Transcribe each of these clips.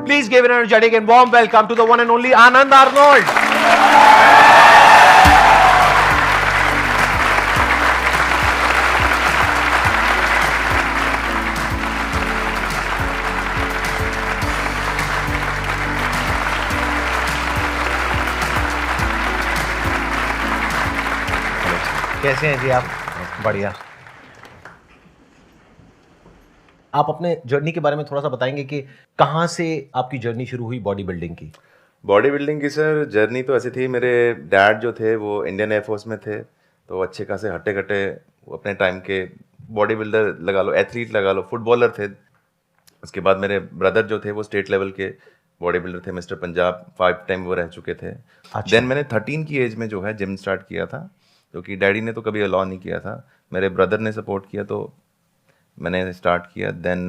Please give an energetic and warm welcome to the one and only Anand Arnold. कैसे हैं जी आप? बढ़िया। आप अपने जर्नी के बारे में थोड़ा सा बताएंगे कि कहाँ से आपकी जर्नी शुरू हुई बॉडी बिल्डिंग की? बॉडी बिल्डिंग की सर जर्नी तो ऐसी थी, मेरे डैड जो थे वो इंडियन एयरफोर्स में थे, तो अच्छे खासे हट्टे कट्टे अपने टाइम के बॉडी बिल्डर लगा लो, एथलीट लगा लो, फुटबॉलर थे। उसके बाद मेरे ब्रदर जो थे वो स्टेट लेवल के बॉडी बिल्डर थे, मिस्टर पंजाब 5 टाइम वो रह चुके थे। देन मैंने 13 की एज में जो है जिम स्टार्ट किया था, क्योंकि डैडी ने तो कभी अलाउ नहीं किया था, मेरे ब्रदर ने सपोर्ट किया तो मैंने स्टार्ट किया। देन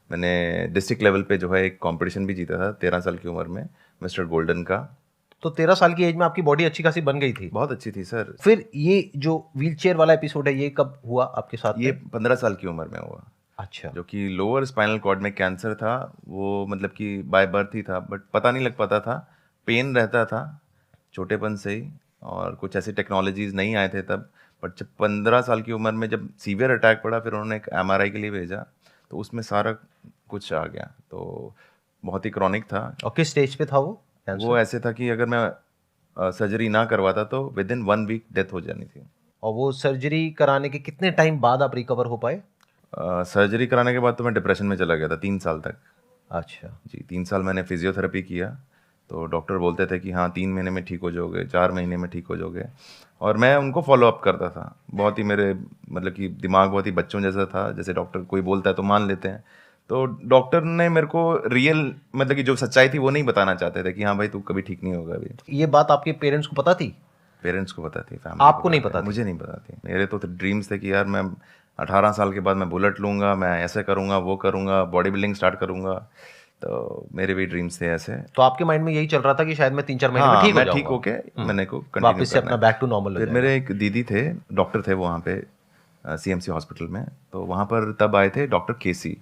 मैंने डिस्ट्रिक्ट लेवल पे जो है एक कंपटीशन भी जीता था 13 साल की उम्र में, मिस्टर गोल्डन का। तो 13 साल की एज में आपकी बॉडी अच्छी खासी बन गई थी? बहुत अच्छी थी सर। फिर ये जो व्हीलचेयर वाला एपिसोड है ये कब हुआ आपके साथ? ये 15 साल की उम्र में हुआ। अच्छा। जो कि लोअर स्पाइनल कॉर्ड में कैंसर था, वो मतलब कि बाय बर्थ ही था, बट पता नहीं लग पाता था, पेन रहता था छोटेपन से ही, और कुछ ऐसी टेक्नोलॉजीज नहीं आए थे तब। बट जब 15 साल की उम्र में जब सीवियर अटैक पड़ा, फिर उन्होंने एक MRI के लिए भेजा, तो उसमें सारा कुछ आ गया, तो बहुत ही क्रॉनिक था। और किस स्टेज पे था वो कैंसर? वो ऐसे था कि अगर मैं सर्जरी ना करवाता तो विद इन 1 वीक डेथ हो जानी थी। और वो सर्जरी कराने के कितने टाइम बाद आप रिकवर हो पाए? सर्जरी कराने के बाद तो मैं डिप्रेशन में चला गया था 3 साल तक। अच्छा जी, 3 साल मैंने फिजियोथेरेपी किया, तो डॉक्टर बोलते थे कि हाँ 3 महीने में ठीक हो जाओगे, 4 महीने में ठीक हो जाओगे, और मैं उनको फॉलो अप करता था। बहुत ही मेरे मतलब कि दिमाग बहुत ही बच्चों जैसा था, जैसे डॉक्टर कोई बोलता है तो मान लेते हैं। तो डॉक्टर ने मेरे को रियल मतलब कि जो सच्चाई थी वो नहीं बताना चाहते थे कि हाँ भाई तू कभी ठीक नहीं होगा अभी। ये बात आपके पेरेंट्स को पता थी? पेरेंट्स को पता थी, फैमिली आपको नहीं पता थी? मुझे नहीं पता थी। मेरे तो ड्रीम्स थे कि यार मैं 18 साल के बाद मैं बुलेट लूँगा, मैं ऐसे करूँगा, वो करूँगा, बॉडी बिल्डिंग स्टार्ट करूँगा, तो मेरे भी ड्रीम्स थे ऐसे। तो आपके माइंड में यही चल रहा था कि शायद मैं 3-4 महीने में ठीक हो जाऊंगा, ठीक होके मैंने को कंटिन्यू वापस से अपना बैक टू नॉर्मल हो फिर जाएगा। मेरे एक दीदी थे, डॉक्टर थे वो वहाँ पे CMC हॉस्पिटल में, तो वहाँ पर तब आए थे डॉक्टर केसी,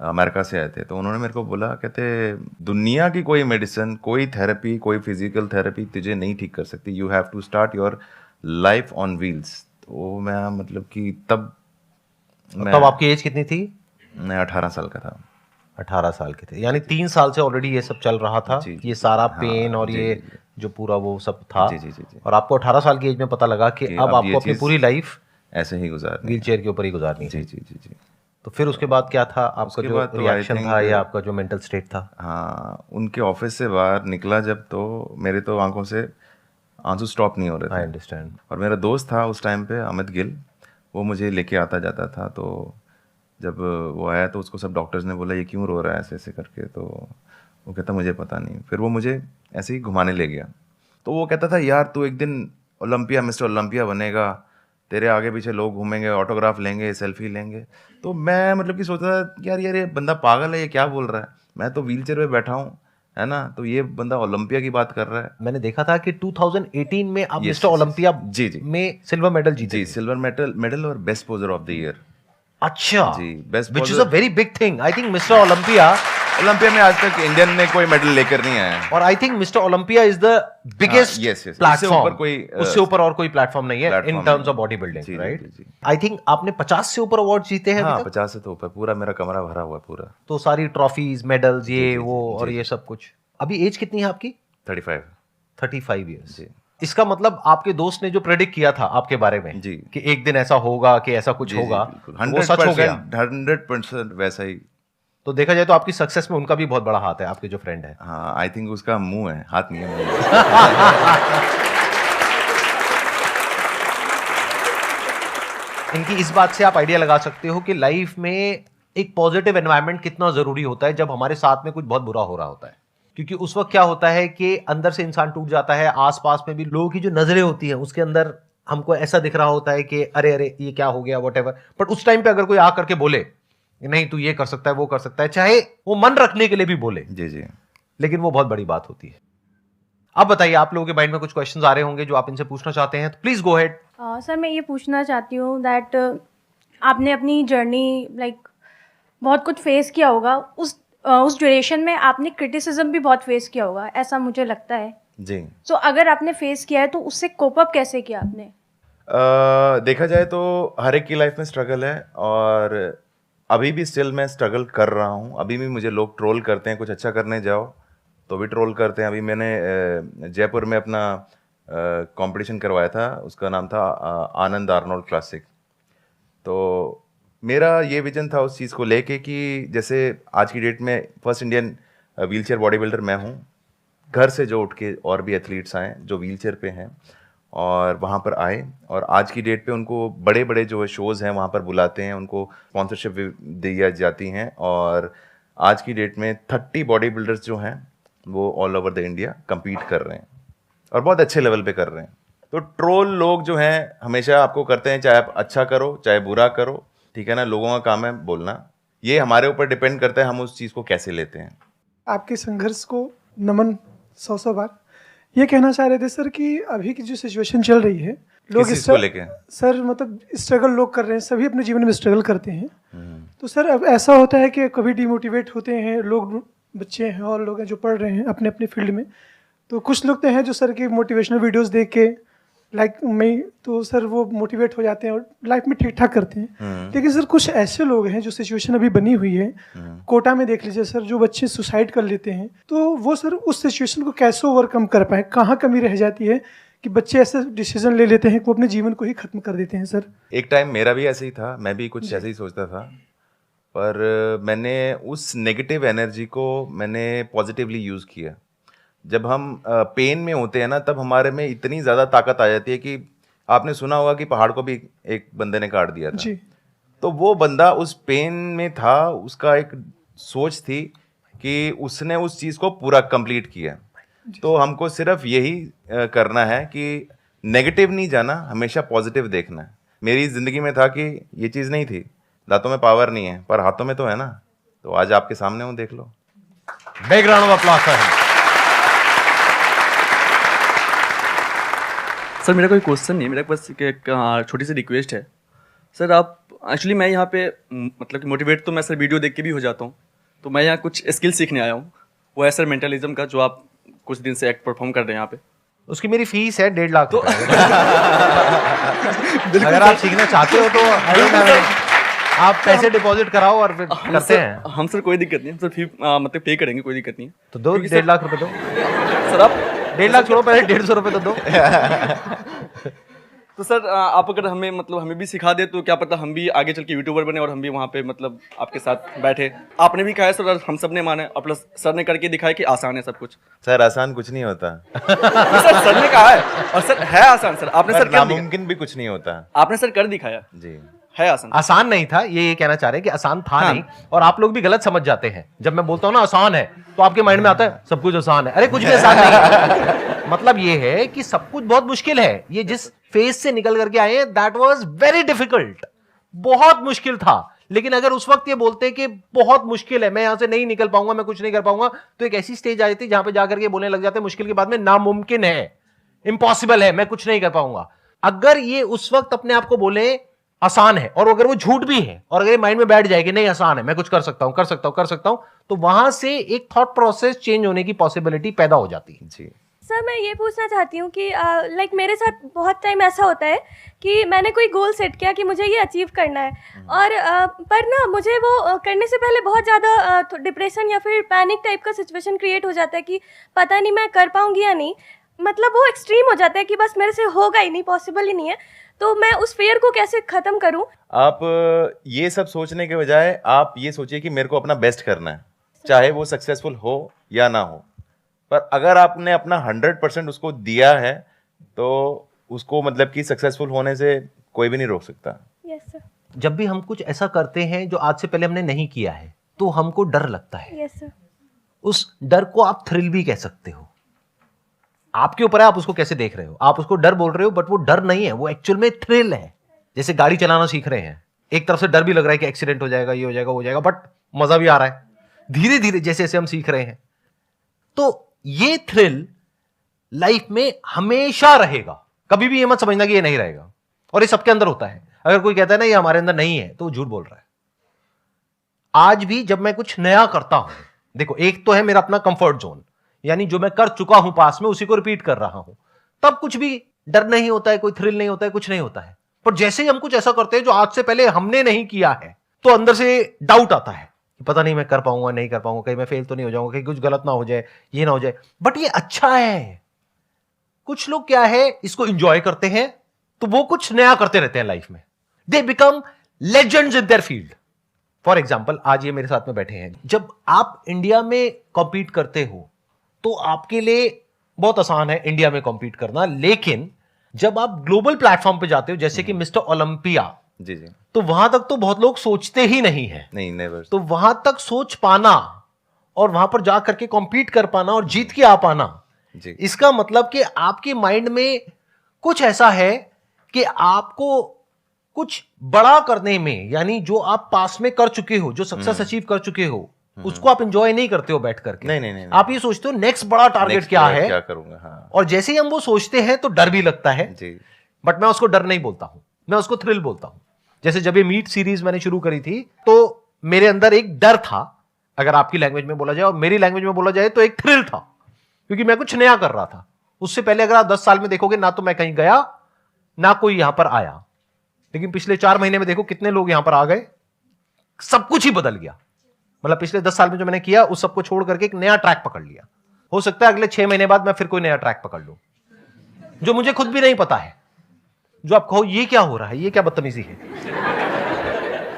अमेरिका से आए थे। तो उन्होंने मेरे को बोला, कहते दुनिया की कोई मेडिसिन, कोई थेरेपी, कोई फिजिकल थेरेपी तुझे नहीं ठीक कर सकती, you have to start your life on wheels. तो मैं मतलब कि तब आपकी एज कितनी थी? मैं 18 साल का था। 18 साल के थे, यानी 3 साल से ऑलरेडी ये सब चल रहा था। जी, ये सारा हाँ, पेन और जी, ये जी, जो पूरा वो सब था। जी। और आपको 18 साल की एज में पता लगा कि अब आपको अपनी पूरी लाइफ ऐसे ही गुजारनी, व्हीलचेयर के ऊपर ही गुजारनी है। जी। तो फिर उसके बाद क्या था आपका जो रिएक्शन था या आपका जो मेंटल स्टेट था? हाँ, उनके ऑफिस से बाहर निकला जब, तो मेरे तो आंखों से आंसू स्टॉप नहीं हो रहे थे। I understand. और मेरा दोस्त था उस टाइम पे, अमित गिल, वो मुझे लेके आता जाता था। तो जब वो आया तो उसको सब डॉक्टर्स ने बोला ये क्यों रो रहा है ऐसे ऐसे करके, तो वो कहता मुझे पता नहीं। फिर वो मुझे ऐसे ही घुमाने ले गया, तो वो कहता था यार तू एक दिन ओलंपिया, मिस्टर ओलंपिया बनेगा, तेरे आगे पीछे लोग घूमेंगे, ऑटोग्राफ लेंगे, सेल्फी लेंगे। तो मैं मतलब कि सोचता था यार ये बंदा पागल है, ये क्या बोल रहा है, मैं तो व्हील चेयर पर बैठा हूँ, है ना, तो ये बंदा ओलंपिया की बात कर रहा है। मैंने देखा था कि 2018 में आप मिस्टर ओलंपिया में सिल्वर मेडल जीते। जी, सिल्वर मेडल और best poser of the year. अच्छा जी, best, which is a very big thing. I think Mister Olympia में आज तक इंडियन ने कोई मेडल लेकर नहीं आया, और आई think Mister Olympia is the biggest platform. उससे ऊपर और कोई प्लेटफॉर्म नहीं है in terms of body building, right? I think आपने 50 से ऊपर अवार्ड जीते हैं। हाँ, 50 से तो ऊपर, पूरा मेरा कमरा भरा हुआ पूरा। तो सारी ट्रॉफीज, मेडल्स, ये वो और ये सब कुछ। अभी एज कितनी है आपकी? 35 ईयर्स। जी। इसका मतलब आपके दोस्त ने जो प्रेडिक्ट किया था आपके बारे में जी कि एक दिन ऐसा होगा, कि ऐसा कुछ होगा, वो सच हो गया। 100% वैसा ही। तो देखा जाए तो आपकी सक्सेस में उनका भी बहुत बड़ा हाथ है, आपके जो फ्रेंड है। हाँ, आई थिंक उसका मुंह है, हाथ नहीं है। इनकी इस बात से आप आइडिया लगा सकते हो कि लाइफ में एक पॉजिटिव एनवायरनमेंट कितना जरूरी होता है जब हमारे साथ में कुछ बहुत बुरा हो रहा होता है। क्योंकि उस वक्त क्या होता है कि अंदर से इंसान टूट जाता है, आसपास में भी लोगों की जो नजरें होती हैं उसके अंदर हमको ऐसा दिख रहा होता है कि अरे अरे ये क्या हो गया, व्हाटएवर। बट उस टाइम पे अगर कोई आ करके बोले नहीं तू ये कर सकता है, वो कर सकता है, चाहे वो मन रखने के लिए भी बोले, जी, लेकिन वो बहुत बड़ी बात होती है। अब बताइए, आप लोगों के माइंड में कुछ क्वेश्चंस आ रहे होंगे जो आप इनसे पूछना चाहते हैं, तो प्लीज गो अहेड। सर मैं ये पूछना चाहती हूँ दैट आपने अपनी जर्नी लाइक बहुत कुछ फेस किया होगा, उस उस ड्यूरेशन में आपने क्रिटिसिज्म भी बहुत फेस किया होगा, ऐसा मुझे लगता है। जी। सो अगर आपने फेस किया है तो उससे कोप अप कैसे किया आपने? देखा जाए तो हर एक की लाइफ में स्ट्रगल है, और अभी भी स्टिल मैं स्ट्रगल कर रहा हूँ। अभी भी मुझे लोग ट्रोल करते हैं, कुछ अच्छा करने जाओ तो भी ट्रोल करते हैं। अभी मैंने जयपुर में अपना कंपटीशन करवाया था, उसका नाम था आनंद आर्नोल्ड क्लासिक। तो मेरा ये विजन था उस चीज़ को लेके कि जैसे आज की डेट में first Indian wheelchair body builder मैं हूँ। घर से जो उठ के और भी एथलीट्स आए जो व्हीलचेयर पे हैं और वहाँ पर आए, और आज की डेट पे उनको बड़े बड़े जो शोज़ हैं वहाँ पर बुलाते हैं, उनको स्पॉन्सरशिप दी जाती हैं, और आज की डेट में 30 बॉडी बिल्डर्स जो हैं वो all over the India compete कर रहे हैं और बहुत अच्छे लेवल पे कर रहे हैं। तो ट्रोल लोग जो हैं हमेशा आपको करते हैं, चाहे आप अच्छा करो चाहे बुरा करो, ठीक है ना, लोगों का काम है बोलना। ये हमारे ऊपर डिपेंड करता है हम उस चीज़ को कैसे लेते हैं। आपके संघर्ष को नमन 100 बार। ये कहना चाह रहे थे सर कि अभी की जो सिचुएशन चल रही है, लोग किस चीज़ को लेके? सर मतलब स्ट्रगल लोग कर रहे हैं, सभी अपने जीवन में स्ट्रगल करते हैं। तो सर अब ऐसा होता है कि कभी डिमोटिवेट होते हैं लोग, बच्चे हैं और लोग हैं जो पढ़ रहे हैं अपने अपने फील्ड में। तो कुछ लोग तो हैं जो सर की मोटिवेशनल वीडियोस देख के लाइक मैं, तो सर वो मोटिवेट हो जाते हैं और लाइफ में ठीक ठाक करते हैं। लेकिन सर कुछ ऐसे लोग हैं जो सिचुएशन अभी बनी हुई है, कोटा में देख लीजिए सर, जो बच्चे सुसाइड कर लेते हैं, तो वो सर उस सिचुएशन को कैसे ओवरकम कर पाए? कहाँ कमी रह जाती है कि बच्चे ऐसे डिसीजन ले लेते हैं कि वो अपने जीवन को ही खत्म कर देते हैं? सर एक टाइम मेरा भी ऐसे ही था, मैं भी कुछ ऐसे ही सोचता था, पर मैंने उस नेगेटिव एनर्जी को मैंने पॉजिटिवली यूज़ किया। जब हम पेन में होते हैं ना, तब हमारे में इतनी ज़्यादा ताकत आ जाती है कि आपने सुना होगा कि पहाड़ को भी एक बंदे ने काट दिया था। जी। तो वो बंदा उस पेन में था, उसका एक सोच थी कि उसने उस चीज़ को पूरा कंप्लीट किया। तो हमको सिर्फ यही करना है कि नेगेटिव नहीं जाना, हमेशा पॉजिटिव देखना है। मेरी ज़िंदगी में था कि ये चीज़ नहीं थी, दांतों में पावर नहीं है पर हाथों में तो है ना, तो आज आपके सामने हूँ, देख लो। बैकग्राउंड ऑफ अप्लॉज है। सर मेरा कोई क्वेश्चन नहीं है, मेरा बस एक छोटी सी रिक्वेस्ट है। सर आप एक्चुअली मैं यहाँ पे मतलब कि मोटिवेट तो मैं सर वीडियो देख के भी हो जाता हूँ, तो मैं यहाँ कुछ स्किल सीखने आया हूँ। वो है सर मेंटलिज्म का, जो आप कुछ दिन से एक्ट परफॉर्म कर रहे हैं यहाँ पे। उसकी मेरी फीस है 1.5 लाख रुपए। अगर आप सीखना चाहते हो तो I don't have any- आप पैसे डिपॉजिट कराओ और फिर करते हैं। हम सर कोई दिक्कत नहीं है, हम सर फी मतलब पे करेंगे, कोई दिक्कत नहीं है। तो दो, क्योंकि 1.5 लाख रुपए दो। सर आप 1.5 लाख छोड़ो, पहले 150 रुपए तो दो। तो सर आप अगर हमें मतलब हमें भी सिखा दे तो क्या पता हम भी आगे चल के यूट्यूबर बने और हम भी वहाँ पे मतलब आपके साथ बैठे। आपने भी कहा है सर और हम सब ने माना और प्लस सर ने करके दिखाया कि आसान है सब कुछ। सर आसान कुछ नहीं होता। सर ने कहा है और सर है आसान। सर आपने सर कर दिखाया। नामुमकिन भी कुछ नहीं होता। आपने सर कर दिखाया जी, है आसान। आसान नहीं था, ये कहना चाह रहे हैं कि आसान था नहीं, और आप लोग भी गलत समझ जाते हैं। जब मैं बोलता हूँ ना आसान है, तो आपके माइंड में आता है सब कुछ आसान है। अरे कुछ भी आसान नहीं है। मतलब ये है कि सब कुछ बहुत मुश्किल है। ये जिस फेज से निकल करके आए हैं, दैट वाज वेरी डिफिकल्ट, बहुत मुश्किल था। लेकिन अगर उस वक्त ये बोलते कि बहुत मुश्किल है, मैं यहां से नहीं निकल पाऊंगा, मैं कुछ नहीं कर पाऊंगा, तो एक ऐसी स्टेज आ जाती जहां पे जाकर के बोलने लग जाते मुश्किल के बाद में नामुमकिन है, इम्पॉसिबल है, मैं कुछ नहीं कर पाऊंगा। अगर ये उस वक्त अपने आप को बोले आसान है, और अगर वो झूठ भी है, और अगर ये माइंड में बैठ जाए कि नहीं आसान है, मैं कुछ कर सकता हूं, कर सकता हूं, कर सकता हूं, तो वहां से एक थॉट प्रोसेस चेंज होने की पॉसिबिलिटी पैदा हो जाती है। जी। सर मैं ये पूछना चाहती हूँ कि लाइक मेरे साथ बहुत टाइम ऐसा होता है कि मैंने कोई गोल सेट किया कि मुझे ये अचीव करना है, और पर ना मुझे वो करने से पहले बहुत ज़्यादा डिप्रेशन या फिर पैनिक टाइप का सिचुएशन क्रिएट हो जाता है कि पता नहीं मैं कर पाऊँगी या नहीं। मतलब वो एक्सट्रीम हो जाता है कि बस मेरे से होगा ही नहीं, पॉसिबल ही नहीं है। तो मैं उस फियर को कैसे ख़त्म करूँ? आप ये सब सोचने के बजाय आप ये सोचिए कि मेरे को अपना बेस्ट करना है, चाहे वो सक्सेसफुल हो या ना हो। पर अगर आपने अपना 100% उसको दिया है तो उसको मतलब कि सक्सेसफुल होने से कोई भी नहीं रोक सकता। Yes sir. जब भी हम कुछ ऐसा करते हैं जो आज से पहले हमने नहीं किया है, तो हमको डर लगता है। Yes sir. उस डर को आप थ्रिल भी कह सकते हो। आपके ऊपर है आप उसको कैसे देख रहे हो। आप उसको डर बोल रहे हो, बट वो डर नहीं है, वो एक्चुअल में थ्रिल है। जैसे गाड़ी चलाना सीख रहे हैं, एक तरफ से डर भी लग रहा है कि एक्सीडेंट हो जाएगा, ये हो जाएगा, वो हो जाएगा, बट मजा भी आ रहा है धीरे धीरे जैसे जैसे हम सीख रहे हैं। तो ये थ्रिल लाइफ में हमेशा रहेगा, कभी भी ये मत समझना कि ये नहीं रहेगा। और ये सबके अंदर होता है। अगर कोई कहता है ना ये हमारे अंदर नहीं है, तो वो झूठ बोल रहा है। आज भी जब मैं कुछ नया करता हूं, देखो, एक तो है मेरा अपना कंफर्ट जोन, यानी जो मैं कर चुका हूं पास में उसी को रिपीट कर रहा हूं, तब कुछ भी डर नहीं होता है, कोई थ्रिल नहीं होता है, कुछ नहीं होता है। पर जैसे ही हम कुछ ऐसा करते हैं जो आज से पहले हमने नहीं किया है, तो अंदर से डाउट आता है कि पता नहीं मैं कर पाऊंगा नहीं कर पाऊंगा, कहीं मैं फेल तो नहीं हो जाऊंगा, कहीं कुछ गलत ना हो जाए, ये ना हो जाए। बट ये अच्छा है। कुछ लोग क्या है, इसको एंजॉय करते हैं, तो वो कुछ नया करते रहते हैं लाइफ में। They become legends in their field. For example, आज ये मेरे साथ में बैठे हैं। जब आप इंडिया में कॉम्पीट करते हो तो आपके लिए बहुत आसान है इंडिया में कॉम्पीट करना, लेकिन जब आप ग्लोबल प्लेटफॉर्म पे जाते हो, जैसे कि मिस्टर ओलंपिया, जी जी। तो वहां तक तो बहुत लोग सोचते ही नहीं है। नहीं, नेवर। तो वहां तक सोच पाना और वहां पर जा करके कॉम्पीट कर पाना और जीत के आ पाना, जी इसका मतलब कि आपके माइंड में कुछ ऐसा है कि आपको कुछ बड़ा करने में, यानी जो आप पास में कर चुके हो, जो सक्सेस अचीव कर चुके हो, उसको आप एंजॉय नहीं करते हो बैठ करके। नहीं। आप ये सोचते हो नेक्स्ट बड़ा टारगेट Next क्या मैं है, क्या करूंगा। हाँ और जैसे ही हम वो सोचते हैं तो डर भी लगता है। जी। बट मैं उसको डर नहीं बोलता हूं, मैं उसको थ्रिल बोलता हूं। जैसे जब ये मीट सीरीज मैंने शुरू करी थी, तो मेरे अंदर एक डर था, अगर आपकी लैंग्वेज में बोला जाए, और मेरी लैंग्वेज में बोला जाए तो एक थ्रिल था, क्योंकि मैं कुछ नया कर रहा था। उससे पहले अगर आप 10 साल में देखोगे, ना तो मैं कहीं गया ना कोई यहां पर आया, लेकिन पिछले 4 महीने में देखो कितने लोग यहां पर आ गए, सब कुछ ही बदल गया। मतलब पिछले 10 साल में जो मैंने किया उस सबको छोड़ करके एक नया ट्रैक पकड़ लिया। हो सकता है अगले 6 महीने बाद मैं फिर कोई नया ट्रैक पकड़ लूं, जो मुझे खुद भी नहीं पता है। जो आप कहो ये क्या हो रहा है, ये क्या बदतमीजी है।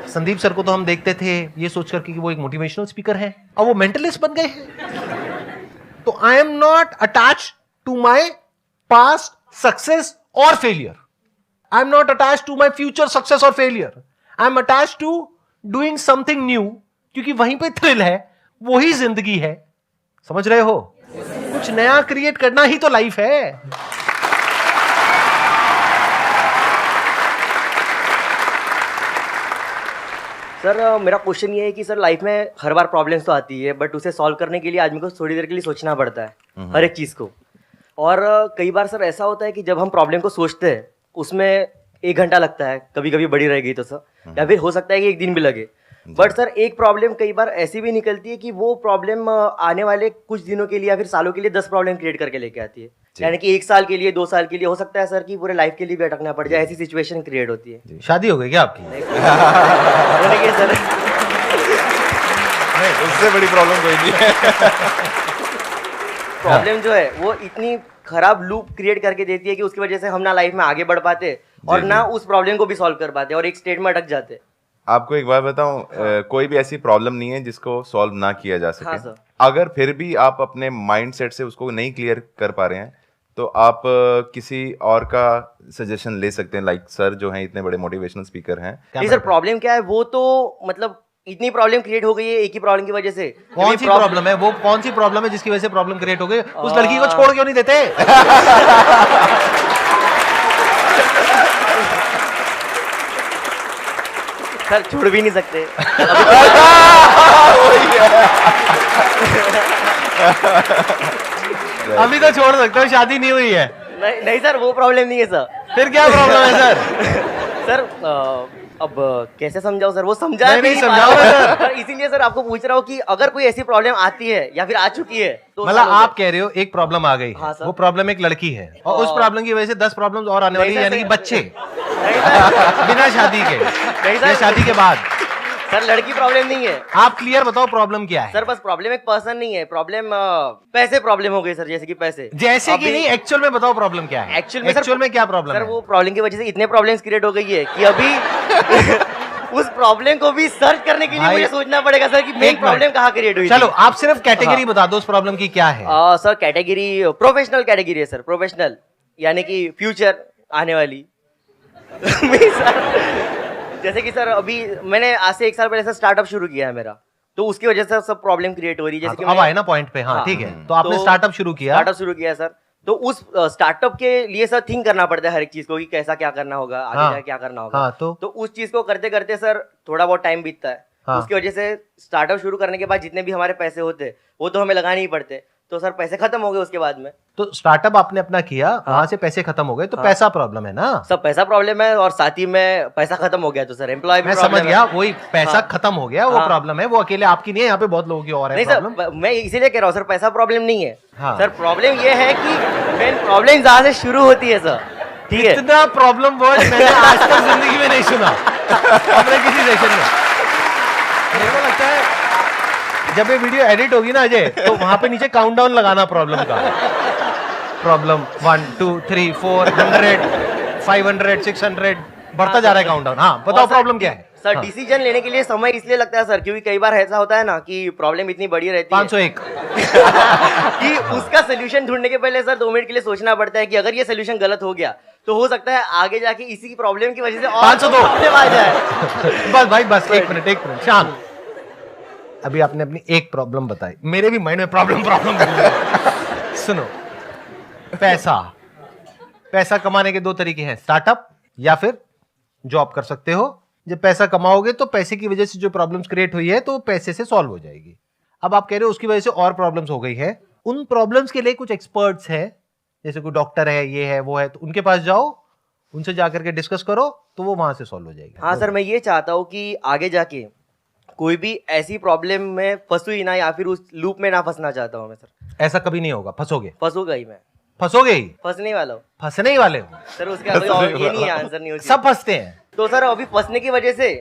संदीप सर को तो हम देखते थे ये सोच करके कि वो एक मोटिवेशनल स्पीकर है, और वो मेंटलिस्ट बन गए हैं। तो I am not attach to my past success और failure. I am not attach to my future success और failure. I am attach to doing something new, क्योंकि वहीं पे थ्रिल है, वही जिंदगी है। समझ रहे हो? कुछ नया क्रिएट करना ही तो लाइफ है। सर मेरा क्वेश्चन ये है कि सर लाइफ में हर बार प्रॉब्लम्स तो आती है, बट उसे सॉल्व करने के लिए आदमी को थोड़ी देर के लिए सोचना पड़ता है हर एक चीज़ को। और कई बार सर ऐसा होता है कि जब हम प्रॉब्लम को सोचते हैं उसमें 1 घंटा लगता है, कभी कभी बड़ी रह गई तो सर, या फिर हो सकता है कि 1 दिन भी लगे। बट सर एक प्रॉब्लम कई बार ऐसी भी निकलती है कि वो प्रॉब्लम आने वाले कुछ दिनों के लिए या फिर सालों के लिए 10 प्रॉब्लम क्रिएट करके लेके आती है। यानी कि 1 साल के लिए, 2 साल के लिए, हो सकता है सर कि पूरे लाइफ के लिए भी अटकना पड़ जाए, ऐसी सिचुएशन क्रिएट होती है। शादी हो गई क्या आपकी? होने के सर नहीं, उससे बड़ी प्रॉब्लम कोई नहीं है। प्रॉब्लम जो है वो इतनी खराब लूप क्रिएट करके देती है कि उसकी वजह से हम ना लाइफ में आगे बढ़ पाते और ना उस प्रॉब्लम को भी सॉल्व कर पाते और एक स्टेट में अटक जाते। आपको एक बात बताऊं, कोई भी ऐसी प्रॉब्लम नहीं है जिसको सॉल्व ना किया जा सके। हाँ सर। अगर फिर भी आप अपने माइंड सेट से उसको नहीं क्लियर कर पा रहे हैं, तो आप किसी और का सजेशन ले सकते हैं। लाइक सर जो हैं, इतने बड़े मोटिवेशनल स्पीकर हैं। नहीं सर, प्रॉब्लम क्या है वो तो मतलब इतनी प्रॉब्लम क्रिएट हो गई है एक ही प्रॉब्लम की वजह से। कौन सी प्रॉब्लम है वो? कौन सी प्रॉब्लम है जिसकी वजह से प्रॉब्लम क्रिएट हो गई? उस लड़की को छोड़ क्यों नहीं देते? सर छोड़ भी नहीं सकते। अभी तो छोड़ सकते हो, शादी नहीं हुई है। नहीं नहीं सर, वो प्रॉब्लम नहीं है सर। फिर क्या प्रॉब्लम है सर? सर अब कैसे समझाओ सर, वो समझा नहीं पा समझाओ रहा ना हूं। सर। इसीलिए सर आपको पूछ रहा हूँ कि अगर कोई ऐसी प्रॉब्लम आती है या फिर आ चुकी है तो मतलब आप कह रहे हो एक प्रॉब्लम आ गई है, हाँ सर। वो प्रॉब्लम एक लड़की है, और उस प्रॉब्लम की वजह से 10 प्रॉब्लम्स और आने वाली है, नहीं यानी कि सर, बच्चे नहीं सर, बिना शादी के, नहीं सर। या शादी के बाद। सर लड़की प्रॉब्लम नहीं है आप क्लियर बताओ प्रॉब्लम क्या है? सर। बस प्रॉब्लम एक पर्सन नहीं है, प्रॉब्लम पैसे प्रॉब्लम हो गई सर, जैसे कि पैसे। जैसे कि अभी- नहीं, एक्चुअल में बताओ प्रॉब्लम क्या है? एक्चुअल में सर, एक्चुअल में क्या प्रॉब्लम सर है? वो प्रॉब्लम की वजह से इतने प्रॉब्लम्स क्रिएट हो गई है कि अभी उस प्रॉब्लम को भी सर्च करने के लिए भाई, मुझे सोचना पड़ेगा सर कि मेन एक प्रॉब्लम मिनट। कहाँ क्रिएट हुई चलो थी। आप सिर्फ कैटेगरी बता दो उस प्रॉब्लम की क्या है। सर कैटेगरी प्रोफेशनल कैटेगरी है सर, प्रोफेशनल यानी कि फ्यूचर आने वाली। नहीं सर, जैसे कि सर अभी मैंने आज से 1 साल पहले सर स्टार्टअप शुरू किया है मेरा, तो उसकी वजह से सब प्रॉब्लम क्रिएट हो रही है। जैसे हाँ, कि तो अब मैंने आए ना पॉइंट पे। हाँ हाँ, ठीक है, तो आपने स्टार्टअप शुरू किया। स्टार्टअप शुरू किया है सर, तो उस स्टार्टअप के लिए सर थिंक करना पड़ता है हर एक चीज को कि कैसा क्या करना होगा, आगे हाँ, जाके क्या करना होगा। हाँ, तो उस चीज को करते करते सर थोड़ा बहुत टाइम बीतता है। हाँ। उसकी वजह से स्टार्टअप शुरू करने के बाद जितने भी हमारे पैसे होते वो तो हमें लगाने ही पड़ते। तो सर पैसे खत्म हो गए उसके बाद में। तो स्टार्टअप आपने अपना किया, वहां से पैसे खत्म हो गए, तो पैसा प्रॉब्लम है ना। सब पैसा प्रॉब्लम है और साथ ही में पैसा खत्म हो गया तो सर एम्प्लॉय भी मैं problem समझ है। गया, वही पैसा खत्म हो गया, वो हाँ। प्रॉब्लम है, वो अकेले आपकी नहीं है, यहाँ पे बहुत लोगों की और है नहीं प्रॉब्लम। सर, मैं इसीलिए कह रहा हूँ सर, पैसा प्रॉब्लम नहीं है। हाँ। सर प्रॉब्लम ये है कि मेन प्रॉब्लम जहाँ से शुरू होती है सर, ठीक है। इतना प्रॉब्लम वर्ड मैंने आज तक जिंदगी में नहीं सुना अपने किसी सेशन में। मेरे को लगता है जब ये वीडियो एडिट होगी ना अजय, तो वहां पे नीचे काउंटडाउन लगाना प्रॉब्लम का। प्रॉब्लम 1 2 3 400 500 600 बढ़ता जा रहा है काउंटडाउन। हाँ बताओ और सर, प्रॉब्लम क्या है। सर हाँ। डिसीजन लेने के लिए समय इसलिए लगता है सर, क्योंकि कई बार ऐसा होता है ना कि प्रॉब्लम इतनी बड़ी रहती है 501 कि उसका सोल्यूशन ढूंढने के पहले सर 2 मिनट के लिए सोचना पड़ता है कि अगर ये सोल्यूशन गलत हो गया तो हो सकता है आगे जाके इसी की प्रॉब्लम की वजह से और 502 प्रॉब्लम आ जाए। बस भाई बस एक मिनट शांत। अभी आपने अपनी एक प्रॉब्लम बताई, मेरे भी माइंड में प्रॉब्लम सुनो, पैसा कमाने के 2 तरीके हैं, स्टार्टअप या फिर जॉब कर सकते हो। जब पैसा कमाओगे तो पैसे की वजह से जो प्रॉब्लम्स क्रिएट हुई है तो पैसे से सॉल्व हो जाएगी। अब आप कह रहे हो उसकी वजह से और प्रॉब्लम्स हो गई है, उन प्रॉब्लम्स के लिए कुछ एक्सपर्ट्स हैं, जैसे कोई डॉक्टर है, ये है वो है, तो उनके पास जाओ, उनसे जाकर के डिस्कस करो, तो वो वहां से सॉल्व हो जाएगी। हाँ सर, मैं ये चाहता हूँ कि आगे जाके कोई भी ऐसी प्रॉब्लम में फंसू ही ना, या फिर उस लूप में ना फंसना चाहता हूँ मैं सर। ऐसा कभी नहीं होगा, फंसोगे फंसूंगा ही मैं, फंसोगे ही, फंसने वाला हूँ फंसने ही वाले हो। सर। उसका कोई और ये नहीं है, आंसर नहीं होती। सब फंसते हैं। तो सर अभी फंसने की वजह से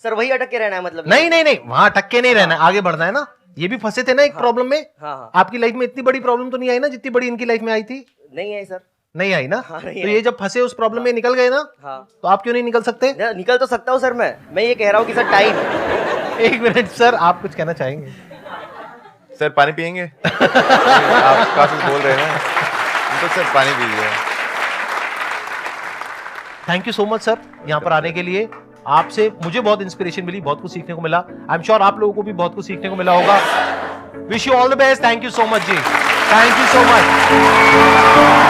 सर वही अटक के रहना है, मतलब नहीं वहां अटक के नहीं रहना है, आगे बढ़ना है ना। ये भी फंसे थे ना एक प्रॉब्लम में। हाँ। आपकी लाइफ में इतनी बड़ी प्रॉब्लम तो नहीं आई ना जितनी बड़ी इनकी लाइफ में आई थी। नहीं है सर। नहीं आई ना। हाँ, नहीं तो आई। ये जब फंसे उस प्रॉब्लम में निकल गए ना, हाँ। तो आप क्यों नहीं निकल सकते। निकल तो सकता हूँ सर, मैं ये कह रहा हूँ कि सर टाइम। एक मिनट सर, आप कुछ कहना चाहेंगे। सर पानी पियेंगे? आप काफी बोल रहे हैं ना, तो सर पानी पीजिए। Thank you so much sir, यहाँ पर आने के लिए। आपसे मुझे बहुत इंस्पिरेशन मिली, बहुत कुछ सीखने को मिला। आई एम श्योर आप लोगों को भी बहुत कुछ सीखने को मिला होगा। Wish you all the best. Thank you so much जी, थैंक यू सो मच।